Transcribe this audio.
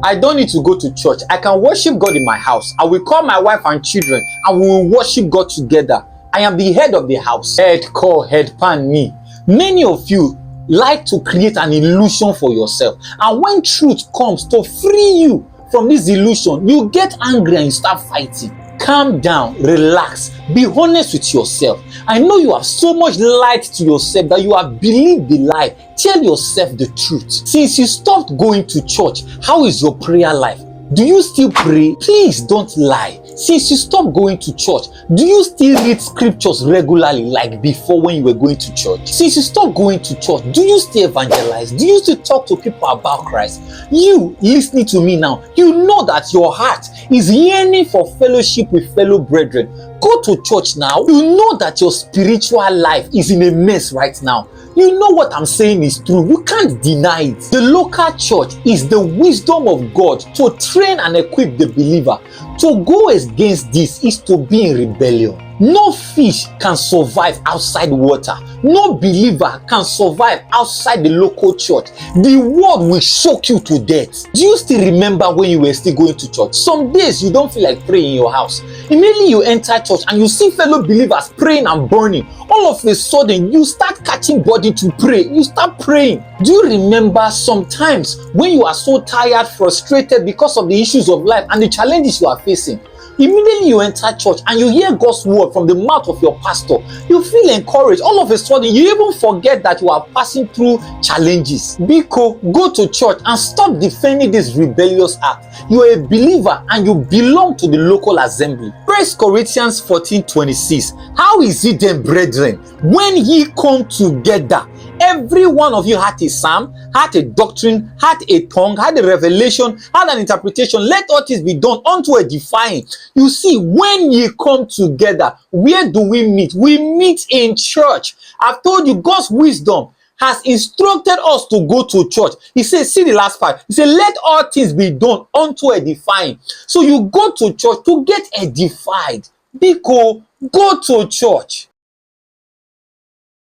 I don't need to go to church. I can worship God in my house. I will call my wife and children and we will worship God together. I am the head of the house. Head call, head pan me. Many of you like to create an illusion for yourself. And when truth comes to free you from this illusion, you get angry and you start fighting. Calm down, relax, be honest with yourself. I know you have so much light to yourself that you have believed the lie. Tell yourself the truth. Since you stopped going to church, how is your prayer life? Do you still pray? Please don't lie. Since you stopped going to church, do you still read scriptures regularly like before when you were going to church? Since you stopped going to church, do you still evangelize? Do you still talk to people about Christ? You listening to me now, you know that your heart is yearning for fellowship with fellow brethren. Go to church now. You know that your spiritual life is in a mess right now. You know what I'm saying is true. You can't deny it. The local church is the wisdom of God to train and equip the believer. To go against this is to be in rebellion. No fish can survive outside water. No believer can survive outside the local church. The world will shock you to death. Do you still remember when you were still going to church? Some days you don't feel like praying in your house. Immediately you enter church and you see fellow believers praying and burning. All of a sudden you start catching body to pray. You start praying. Do you remember sometimes when you are so tired, frustrated because of the issues of life and the challenges you are facing? Immediately you enter church and you hear God's word from the mouth of your pastor, you feel encouraged. All of a sudden, you even forget that you are passing through challenges. Biko, go to church and stop defending this rebellious act. You are a believer and you belong to the local assembly. 1 Corinthians 14:26. How is it then, brethren, when ye come together? Every one of you had a psalm, had a doctrine, had a tongue, had a revelation, had an interpretation. Let all this be done unto edifying. You see, when you come together, where do we meet? We meet in church. I've told you, God's wisdom has instructed us to go to church. He says, see the last part. He said, let all things be done unto edifying. So you go to church to get edified. Biko, go to church.